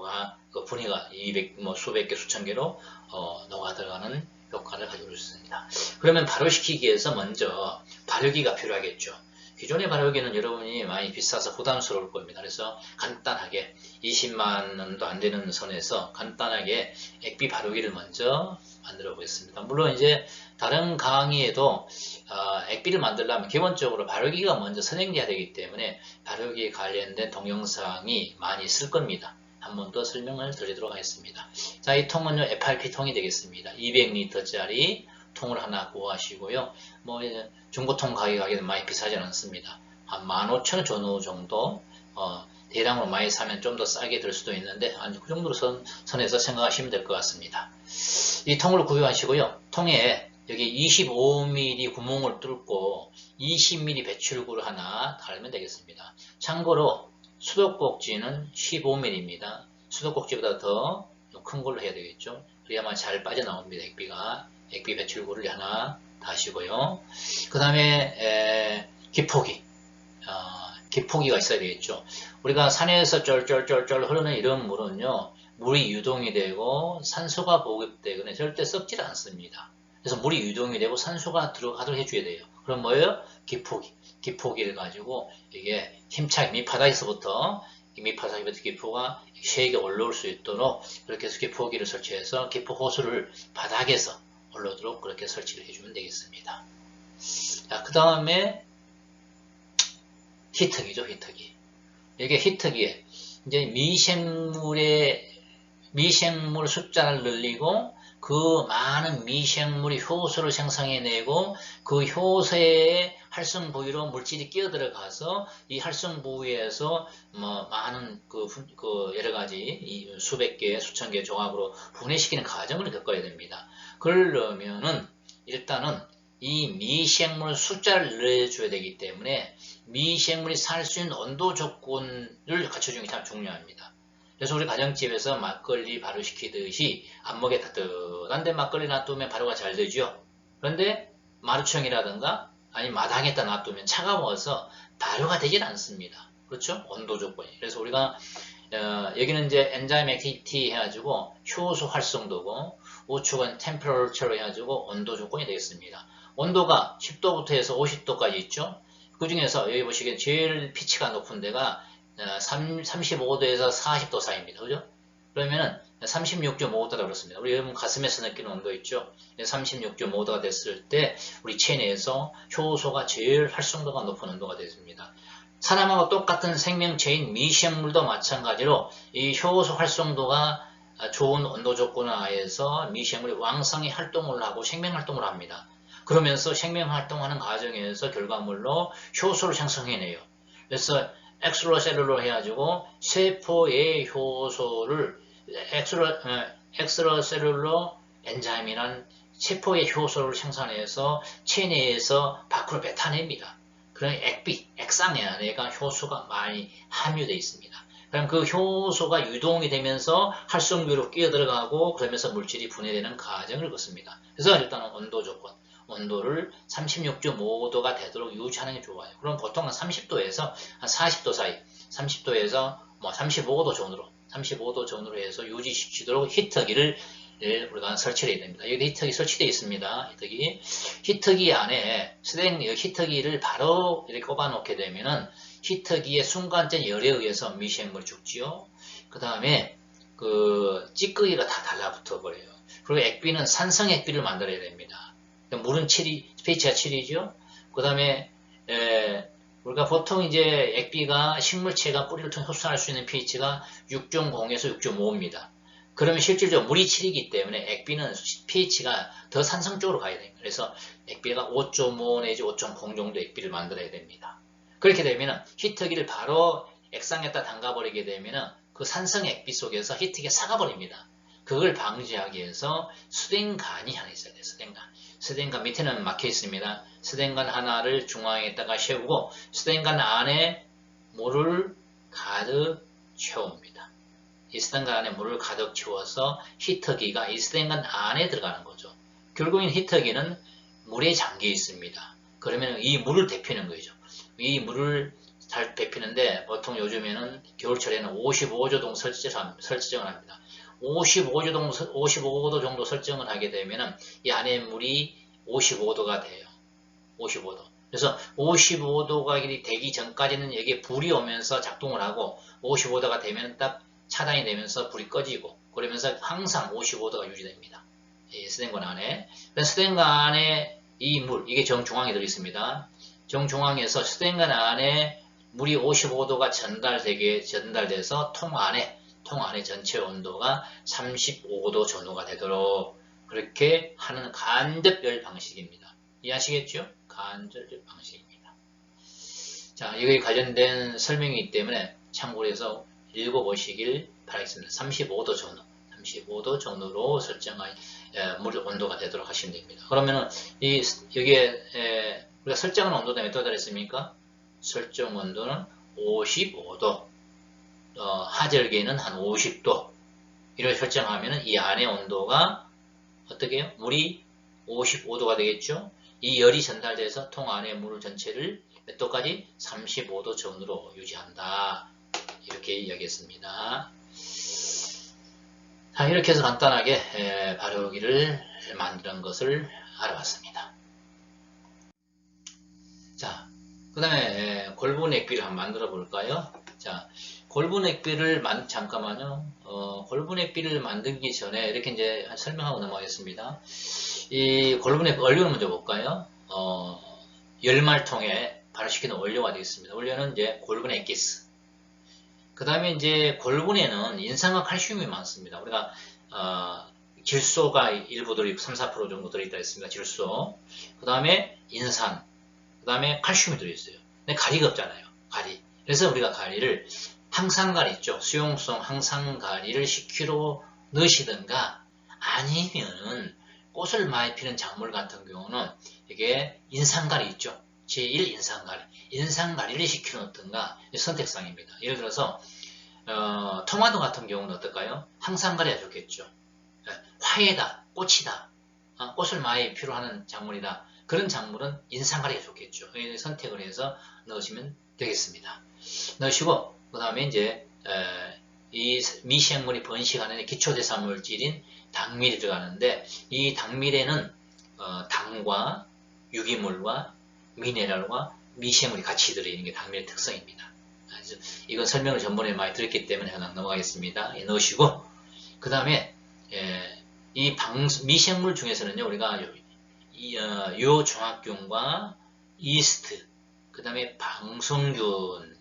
발효가 그 분해가 200, 뭐 수백 개, 수천 개로 녹아 들어가는 효과를 가지고 있습니다. 그러면 발효시키기 위해서 먼저 발효기가 필요하겠죠. 기존의 발효기는 여러분이 많이 비싸서 부담스러울 겁니다. 그래서 간단하게 20만 원도 안 되는 선에서 간단하게 액비 발효기를 먼저 만들어 보겠습니다. 물론 이제 다른 강의에도 액비를 만들려면 기본적으로 발효기가 먼저 선행돼야 되기 때문에 발효기에 관련된 동영상이 많이 있을 겁니다. 한 번 더 설명을 드리도록 하겠습니다. 자, 이 통은요 FRP 통이 되겠습니다. 200리터짜리 통을 하나 구하시고요. 뭐 중고통 가격은 많이 비싸지 않습니다. 한 15,000원 전후 정도 대량으로 많이 사면 좀 더 싸게 될 수도 있는데 한 그 정도로 선에서 생각하시면 될 것 같습니다. 이 통을 구입하시고요. 통에 여기 25mm 구멍을 뚫고 20mm 배출구를 하나 달면 되겠습니다. 참고로 수도꼭지는 15mm입니다. 수도꼭지보다 더 큰 걸로 해야 되겠죠. 그래야만 잘 빠져나옵니다. 액비 배출구를 하나 다시고요. 그 다음에 기포기가 있어야 되겠죠. 우리가 산에서 쫄쫄쫄쫄 흐르는 이런 물은요, 물이 유동이 되고 산소가 보급되거나 절대 썩질 않습니다. 그래서 물이 유동이 되고 산소가 들어가도록 해줘야 돼요. 그럼 뭐예요? 기포기를 가지고 이게 힘차게 밑바닥에서부터 기포가 세게 올라올 수 있도록 그렇게 해서 기포기를 설치해서 기포 호스를 바닥에서 올라오도록 그렇게 설치를 해주면 되겠습니다. 자, 그 다음에 히터기죠, 히터기. 이게 히터기에 이제 미생물 숫자를 늘리고 그 많은 미생물이 효소를 생성해내고 그 효소의 활성 부위로 물질이 끼어들어가서 이 활성 부위에서 뭐 많은 여러 가지 수백 개, 수천 개 조각으로 분해시키는 과정을 겪어야 됩니다. 그러려면은 일단은 이 미생물 숫자를 늘려줘야 되기 때문에 미생물이 살 수 있는 온도 조건을 갖춰주는 게 참 중요합니다. 그래서 우리 가정집에서 막걸리 발효시키듯이 안목에 따뜻한데 막걸리 놔두면 발효가 잘 되죠. 그런데 마루청이라든가 아니 마당에다 놔두면 차가워서 발효가 되질 않습니다. 그렇죠? 온도 조건이. 그래서 우리가 여기는 이제 엔자임 액티비티 해가지고 효소 활성도고 우측은 템퍼러처로 해가지고 온도 조건이 되겠습니다. 온도가 10도부터 해서 50도까지 있죠. 그 중에서 여기 보시기엔 제일 피치가 높은 데가 35도에서 40도 사이입니다. 그죠? 그러면은 36.5도라고 그렇습니다. 우리 여러분 가슴에서 느끼는 온도 있죠? 36.5도가 됐을 때 우리 체내에서 효소가 제일 활성도가 높은 온도가 되습니다. 사람하고 똑같은 생명체인 미생물도 마찬가지로 이 효소 활성도가 좋은 온도 조건을 하에서 미생물이 왕성히 활동을 하고 생명활동을 합니다. 그러면서 생명활동하는 과정에서 결과물로 효소를 생성해내요. 그래서 엑스트라셀룰러 해가지고 세포의 효소를 엑스트라셀룰러 엔자임이란 세포의 효소를 생산해서 체내에서 밖으로 뱉어냅니다. 그런 액상에 안에가 효소가 많이 함유되어 있습니다. 그럼 그 효소가 유동이 되면서 활성부로 끼어들어가고 그러면서 물질이 분해되는 과정을 거칩니다. 그래서 일단은 온도 조건, 온도를 36.5도가 되도록 유지하는 게 좋아요. 그럼 보통 한 30도에서 한 40도 사이, 30도에서 뭐 35도 전후로 해서 유지시키도록 히터기를 우리가 설치해야 됩니다. 여기 히터기 설치되어 있습니다. 히터기 안에 히터기를 바로 이렇게 꼽아 놓게 되면은 히터기의 순간적 열에 의해서 미생물이 죽지요. 그 다음에 찌꺼기가 다 달라붙어 버려요. 그리고 액비는 산성 액비를 만들어야 됩니다. 물은 pH가 7이죠. 그 다음에 우리가 보통 이제 액비가 식물체가 뿌리를 통해 흡수할 수 있는 pH가 6.0에서 6.5입니다. 그러면 실질적으로 물이 7이기 때문에 액비는 pH가 더 산성적으로 가야 됩니다. 그래서 액비가 5.5 내지 5.0 정도 액비를 만들어야 됩니다. 그렇게 되면 히터기를 바로 액상에다 담가버리게 되면 그 산성 액비 속에서 히터기가 삭아버립니다. 그걸 방지하기 위해서 수댕간이 하나 있어야 돼요. 수댕간 밑에는 막혀 있습니다. 수댕간 하나를 중앙에다가 세우고 수댕간 안에 물을 가득 채웁니다. 이 수댕간 안에 물을 가득 채워서 히터기가 이 수댕간 안에 들어가는 거죠. 결국엔 히터기는 물에 잠겨 있습니다. 그러면 이 물을 데피는 거죠. 이 물을 잘 데피는데 보통 요즘에는 겨울철에는 55도 설정을 합니다. 55도 정도 설정을 하게 되면은 이 안에 물이 55도가 돼요. 55도. 그래서 55도가 되기 전까지는 여기에 불이 오면서 작동을 하고 55도가 되면 딱 차단이 되면서 불이 꺼지고 그러면서 항상 55도가 유지됩니다. 이 스텐건 안에. 스텐건 안에 이 물, 이게 정중앙에 들어있습니다. 정중앙에서 스텐건 안에 물이 55도가 전달돼서 통 안에 전체 온도가 35도 전후가 되도록 그렇게 하는 간접열 방식입니다. 이해하시겠죠? 간접열 방식입니다. 자, 이거에 관련된 설명이기 때문에 참고로 해서 읽어보시길 바라겠습니다. 35도 전후, 35도 전후로 설정한 물 온도가 되도록 하시면 됩니다. 그러면은 여기에 우리가 설정한 온도는 몇 도가 됐습니까? 설정 온도는 55도, 하절기에는 한 50도 이렇게 설정하면은 이 안의 온도가 어떻게 해요? 물이 55도가 되겠죠? 이 열이 전달돼서 통 안의 물 전체를 몇 도까지? 35도 전후로 유지한다. 이렇게 이야기했습니다. 자, 이렇게 해서 간단하게 발효기를 만드는 것을 알아봤습니다. 자, 그 다음에 골분 액비를 한번 만들어 볼까요? 자, 골분 액비를 잠깐만요. 골분 액비를 만들기 전에 이렇게 이제 설명하고 넘어가겠습니다. 이 골분 액비 원료를 먼저 볼까요? 열말통에 발효시키는 원료가 되겠습니다. 원료는 이제 골분 액기스. 그 다음에 이제 골분에는 인산과 칼슘이 많습니다. 우리가 질소가 일부 들어있고 3, 4% 정도 들어있다 했습니다. 질소. 그 다음에 인산. 그 다음에 칼슘이 들어있어요. 근데 가리가 없잖아요. 가리. 그래서 우리가 가리를 항산가리 있죠. 수용성 항산가리를 10kg 넣으시든가 아니면은 꽃을 많이 피는 작물 같은 경우는 이게 인산가리 있죠. 제1 인산가리. 인산가리를 10kg 넣든가 선택사항입니다. 예를 들어서 토마토 같은 경우는 어떨까요? 항산가리가 좋겠죠. 화해다, 꽃이다, 꽃을 많이 필요하는 작물이다. 그런 작물은 인산가리가 좋겠죠. 선택을 해서 넣으시면 되겠습니다. 넣으시고 그 다음에 이제 이 미생물이 번식하는 기초대사물질인 당밀이 들어가는데 이 당밀에는 당과 유기물과 미네랄과 미생물이 같이 들어있는 게 당밀의 특성입니다. 이건 설명을 전번에 많이 드렸기 때문에 그냥 넘어가겠습니다. 넣으시고 그 다음에 이 미생물 중에서는요 우리가 요종합균과 이스트 그 다음에 방성균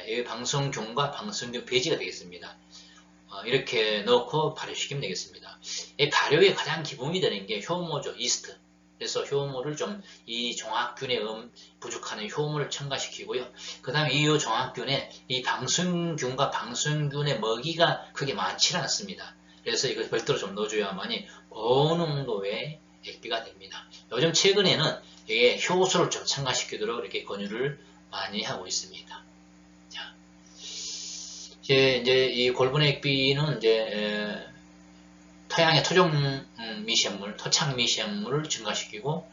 이 방성균과 방성균 배지가 되겠습니다. 이렇게 넣고 발효시키면 되겠습니다. 이 발효의 가장 기본이 되는 게 효모죠. 이스트. 그래서 효모를 좀 이 종합균에 부족한 효모를 첨가시키고요. 그 다음에 이 종합균에 이 방순균과 방순균의 먹이가 크게 많지 않습니다. 그래서 이걸 별도로 좀 넣어줘야만이 고농도의 액비가 됩니다. 요즘 최근에는 이게 효소를 좀 첨가시키도록 이렇게 권유를 많이 하고 있습니다. 자, 이제 이 골분 액비는 이제 토양의 토종 미생물, 토착 미생물을 증가시키고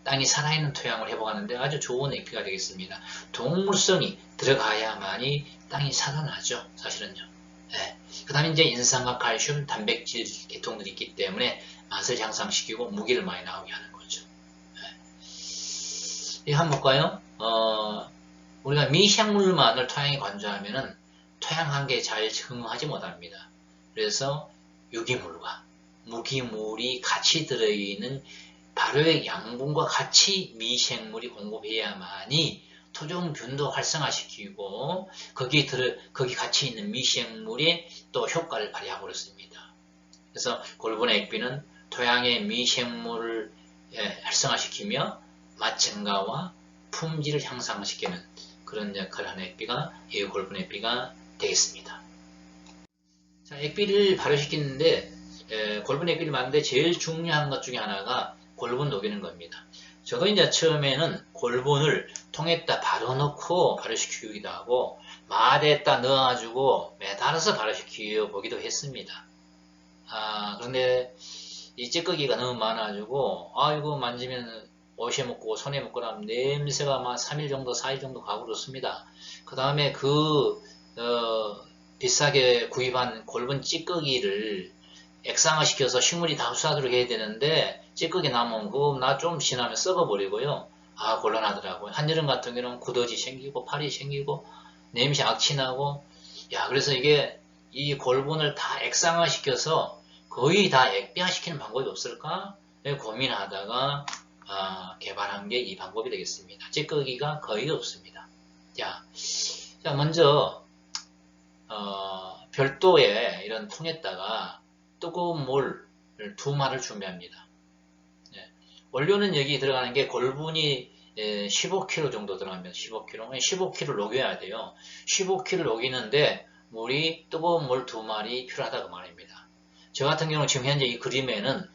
땅이 살아있는 토양을 회복하는데 아주 좋은 액비가 되겠습니다. 동물성이 들어가야만이 땅이 살아나죠. 사실은요. 네. 그 다음에 이제 인산과 칼슘, 단백질 계통들이 있기 때문에 맛을 향상시키고 무게를 많이 나오게 하는 거죠. 네. 이거 한번 볼까요? 우리가 미생물만을 토양에 관주하면은 토양 한계에 잘 적응하지 못합니다. 그래서 유기물과 무기물이 같이 들어있는 발효의 양분과 같이 미생물이 공급해야만이 토종균도 활성화시키고 거기 같이 있는 미생물이 또 효과를 발휘하고 그렇습니다. 그래서 골분 액비는 토양의 미생물을 활성화시키며 맛 증가와 품질을 향상시키는 그런 역할을 하는 액비가 이 골분 액비가 되겠습니다. 자, 액비를 발효시키는데 골분 액비를 만드는데 제일 중요한 것 중에 하나가 골분 녹이는 겁니다. 저도 이제 처음에는 골분을 통에다 바로 넣고 발효시키기도 하고 마대에다 넣어가지고 매달아서 발효시켜 보기도 했습니다. 그런데 이 찌꺼기가 너무 많아가지고 이거 만지면 옷에 묻고 손에 묻고 나면 냄새가 막 3일 정도 4일 정도 가고 그렇습니다. 그 다음에 비싸게 구입한 골분 찌꺼기를 액상화시켜서 식물이 다 흡수하도록 해야 되는데 찌꺼기 남으면 그거 나 좀 지나면 썩어버리고요. 아 곤란하더라고요. 한여름 같은 경우는 구더지 생기고 파리 생기고 냄새 악취나고 야 그래서 이게 이 골분을 다 액상화시켜서 거의 다 액비화시키는 방법이 없을까? 고민하다가 개발한 게 이 방법이 되겠습니다. 찌꺼기가 거의 없습니다. 자 먼저 별도의 이런 통에다가 뜨거운 물 2마를 준비합니다. 원료는 여기 들어가는 게 골분이 15kg 정도 들어갑니다. 15kg. 15kg 녹여야 돼요. 15kg 녹이는데 물이 뜨거운 물 2마리 필요하다고 말입니다. 저 같은 경우는 지금 현재 이 그림에는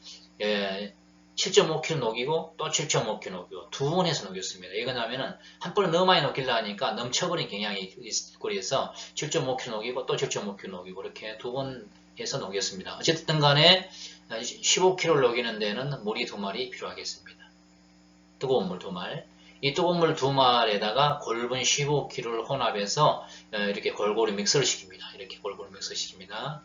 7.5kg 녹이고 또 7.5kg 녹이고 두 번 해서 녹였습니다. 이건 하면은 한 번에 너무 많이 녹이려 하니까 넘쳐버린 경향이 있고 그래서 7.5kg 녹이고 또 7.5kg 녹이고 이렇게 두 번 해서 녹였습니다. 어쨌든 간에 15kg를 녹이는 데는 물이 2마리 필요하겠습니다. 뜨거운 물 2말. 이 뜨거운 물 2말에다가 골분 15kg를 혼합해서 이렇게 골고루 믹스를 시킵니다. 이렇게 골고루 믹스 시킵니다.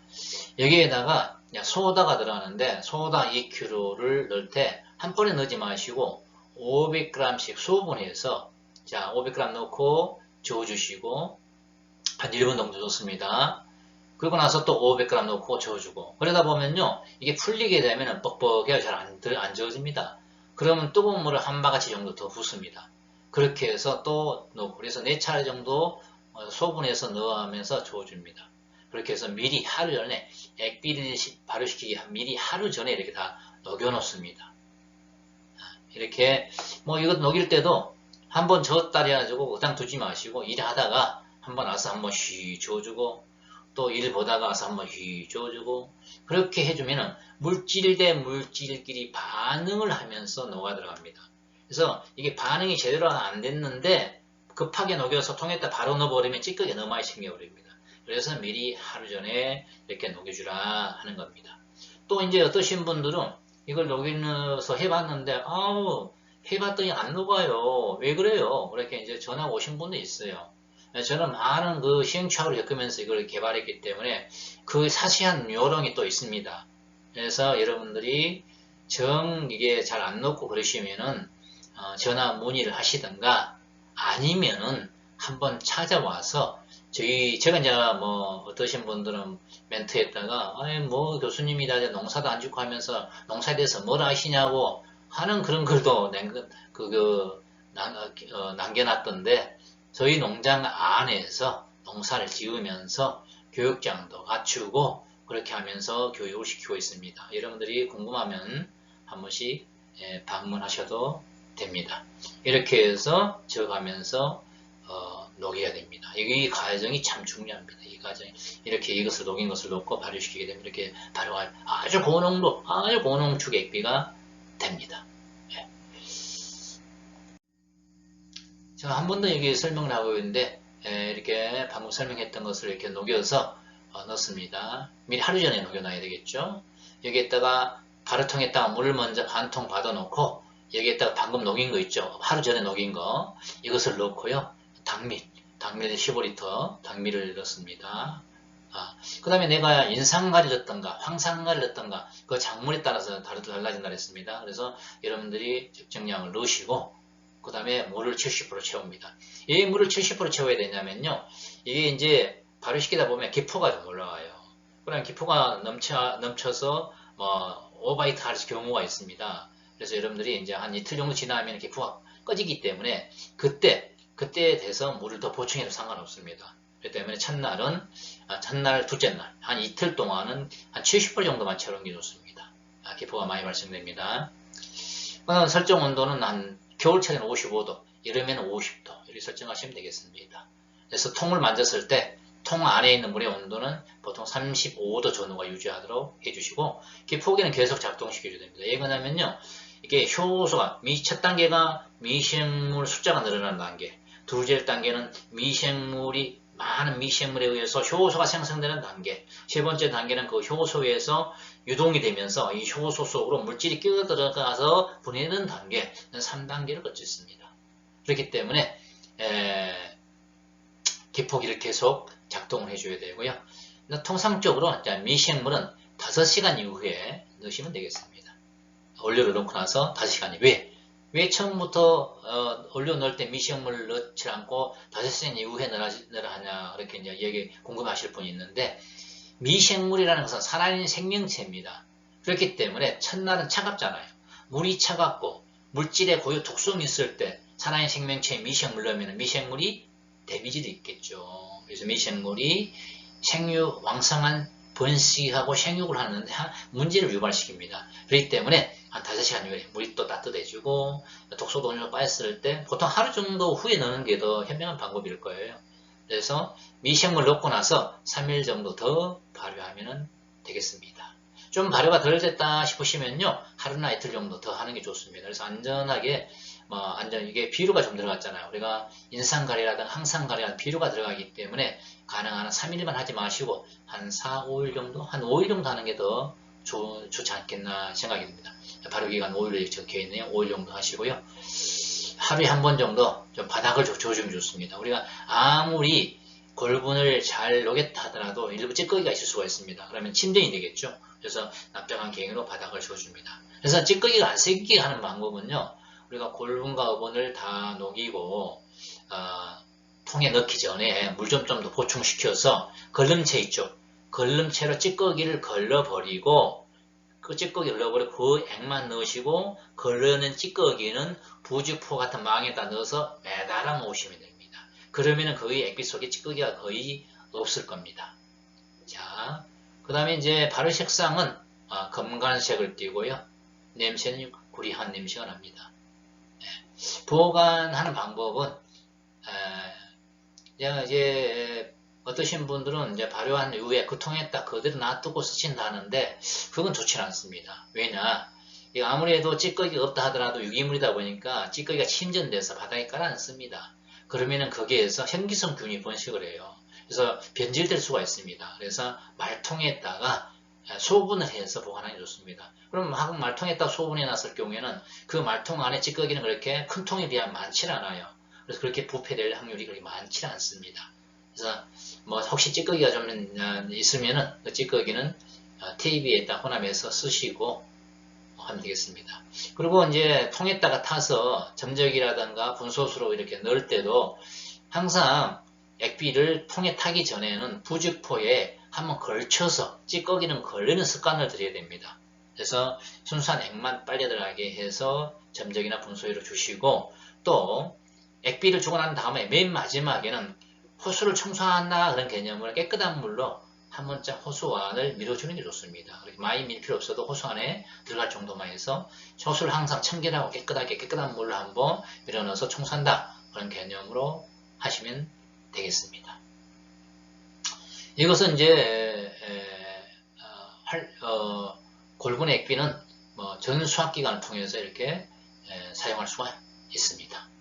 여기에다가 소다가 들어가는데 소다 2kg를 넣을 때 한 번에 넣지 마시고 500g씩 소분해서 자 500g 넣고 저어주시고 한 1분 정도 줬습니다. 그리고 나서 또 500g 넣고 저어주고 그러다 보면요 이게 풀리게 되면 뻑뻑해서 잘 안 저어집니다. 그러면 뜨거운 물을 한 바가지 정도 더 붓습니다. 그렇게 해서 또 넣고 그래서 4차례 정도 소분해서 넣어가면서 저어줍니다. 그렇게 해서 미리 하루 전에 액비를 발효시키기 미리 하루 전에 이렇게 다 녹여 놓습니다. 이렇게 뭐 이것 녹일 때도 한번 저었다 해가지고 그냥 두지 마시고 일하다가 한번 와서 한번 쉬 저어주고 또 일 보다가 와서 한번 쉬 저어주고 그렇게 해주면은 물질 대 물질끼리 반응을 하면서 녹아 들어갑니다. 그래서 이게 반응이 제대로 안 됐는데 급하게 녹여서 통에다 바로 넣어버리면 찌꺼기가 너무 많이 생겨버립니다. 그래서 미리 하루 전에 이렇게 녹여주라 하는 겁니다. 또 이제 어떠신 분들은 이걸 녹여서 해봤는데 아우 해봤더니 안 녹아요. 왜 그래요? 그렇게 이제 전화 오신 분도 있어요. 저는 많은 그 시행착오를 겪으면서 이걸 개발했기 때문에 그 사시한 요령이 또 있습니다. 그래서 여러분들이 이게 잘 안 녹고 그러시면은 전화 문의를 하시든가 아니면은 한번 찾아와서 제가 이제 뭐 어떠신 분들은 멘트했다가 뭐 교수님이다 농사도 안 짓고 하면서 농사에 대해서 뭘 아시냐고 하는 그런 글도 남겨놨던데 저희 농장 안에서 농사를 지으면서 교육장도 갖추고 그렇게 하면서 교육을 시키고 있습니다. 여러분들이 궁금하면 한 번씩 방문하셔도 됩니다. 이렇게 해서 저어가면서 녹여야 됩니다. 이 과정이 참 중요합니다. 이 과정이 이렇게 이것을 녹인 것을 넣고 발효시키게 되면 이렇게 발효할 아주 고농도, 아주 고농축 액비가 됩니다. 네. 제가 한 번 더 여기 설명을 하고 있는데 이렇게 방금 설명했던 것을 이렇게 녹여서 넣습니다. 미리 하루 전에 녹여놔야 되겠죠. 여기에다가 가루통에다가 물을 먼저 반 통 받아놓고 여기에다가 방금 녹인 거 있죠. 하루 전에 녹인 거 이것을 넣고요. 당밀 15L 당밀을 넣습니다. 그 다음에 내가 인상가를 넣던가 황산가를 넣던가 그 작물에 따라서 달라진다 했습니다. 그래서 여러분들이 적정량을 넣으시고 그 다음에 물을 70% 채웁니다. 이 물을 70% 채워야 되냐면요. 이게 이제 발효시키다 보면 기포가 좀 올라와요. 그럼 기포가 넘쳐서 오바이트 할 경우가 있습니다. 그래서 여러분들이 이제 한 이틀 정도 지나면 기포가 꺼지기 때문에 그때에 대해서 물을 더 보충해도 상관없습니다. 그렇기 때문에 첫날, 둘째 날, 한 이틀 동안은 한 70% 정도만 채우는 게 좋습니다. 기포가 많이 발생됩니다. 설정 온도는 한 겨울철에는 55도, 여름에는 50도 이렇게 설정하시면 되겠습니다. 그래서 통을 만졌을 때 통 안에 있는 물의 온도는 보통 35도 전후가 유지하도록 해주시고 기포기는 계속 작동시켜줘야 됩니다. 왜 그러냐면요. 이게 효소가 첫 단계가 미생물 숫자가 늘어나는 단계, 둘째 단계는 미생물이 많은 미생물에 의해서 효소가 생성되는 단계. 세 번째 단계는 그 효소에서 유동이 되면서 이 효소 속으로 물질이 끼어 들어가서 분해되는 단계. 3단계를 거쳤습니다. 그렇기 때문에 기포기를 계속 작동을 해줘야 되고요. 통상적으로 미생물은 5시간 이후에 넣으시면 되겠습니다. 원료를 넣고 나서 5시간 이후에. 왜 처음부터 원료 넣을 때 미생물을 넣지 않고 5시간 이후에 넣으라 하냐, 그렇게 이제 얘기 궁금하실 분이 있는데, 미생물이라는 것은 살아있는 생명체입니다. 그렇기 때문에 첫날은 차갑잖아요. 물이 차갑고 물질에 고유 독성이 있을 때 살아있는 생명체에 미생물 넣으면 미생물이 데미지도 있겠죠. 그래서 미생물이 왕성한 번식하고 생육을 하는데 문제를 유발시킵니다. 그렇기 때문에 한 5시간 이후에 물이 또 따뜻해지고 독소도 어느 정도 빠졌을 때 보통 하루 정도 후에 넣는 게 더 현명한 방법일 거예요. 그래서 미생물 넣고 나서 3일 정도 더 발효하면 되겠습니다. 좀 발효가 덜 됐다 싶으시면요, 하루나 이틀 정도 더 하는 게 좋습니다. 그래서 안전하게, 이게 비료가 좀 들어갔잖아요. 우리가 인산가리라든 항산가리라든 비료가 들어가기 때문에 가능한 한 3일만 하지 마시고 한 4, 5일 정도, 한 5일 정도 하는 게 더 좋지 않겠나 생각이 듭니다. 발효기간 5일에 적혀 있네요. 5일 정도 하시고요. 하루에 한 번 정도 좀 바닥을 줘주면 좋습니다. 우리가 아무리 골분을 잘 녹였다 하더라도 일부 찌꺼기가 있을 수가 있습니다. 그러면 침전이 되겠죠. 그래서 납작한 갱으로 바닥을 줘줍니다. 그래서 찌꺼기가 안 생기게 하는 방법은요, 우리가 골분과 어분을 다 녹이고 통에 넣기 전에 물 좀 더 보충시켜서 걸름체 있죠. 걸름체로 찌꺼기를 걸러버리고 그 찌꺼기를 넣어버리고 그 액만 넣으시고 걸러낸 찌꺼기는 부직포 같은 망에다 넣어서 매달아 놓으시면 됩니다. 그러면은 거의 액비 속에 찌꺼기가 거의 없을 겁니다. 자, 그 다음에 이제 발효 색상은 검간색을 띠고요. 냄새는 구리한 냄새가 납니다. 보관하는 방법은 이제 어떠신 분들은 이제 발효한 이후에 그 통에다 그대로 놔두고 쓰신다는데 그건 좋지 않습니다. 왜냐, 아무래도 찌꺼기가 없다 하더라도 유기물이다 보니까 찌꺼기가 침전돼서 바닥에 깔아앉습니다. 그러면은 거기에서 현기성균이 번식을 해요. 그래서 변질될 수가 있습니다. 그래서 말통에다가 소분을 해서 보관하기 좋습니다. 그럼 말통에다가 소분해 놨을 경우에는 그 말통 안에 찌꺼기는 그렇게 큰 통에 비하면 많지 않아요. 그래서 그렇게 부패될 확률이 그렇게 많지 않습니다. 그래서 혹시 찌꺼기가 좀 있으면은 그 찌꺼기는 테이프에다 혼합해서 쓰시고 하면 되겠습니다. 그리고 이제 통에다가 타서 점적이라든가 분소수로 이렇게 넣을 때도 항상 액비를 통에 타기 전에는 부직포에 한번 걸쳐서 찌꺼기는 걸리는 습관을 들여야 됩니다. 그래서 순수한 액만 빨려 들어가게 해서 점적이나 분소유로 주시고, 또 액비를 주고 난 다음에 맨 마지막에는 호수를 청소한다 그런 개념으로 깨끗한 물로 한 번쯤 호수안을 밀어주는 게 좋습니다. 많이 밀 필요 없어도 호수 안에 들어갈 정도만 해서 호수를 항상 청결하고 깨끗한 물로 한번 밀어넣어서 청소한다 그런 개념으로 하시면 되겠습니다. 이것은 이제 골분의 액비는 전 수확기간을 통해서 이렇게 사용할 수가 있습니다.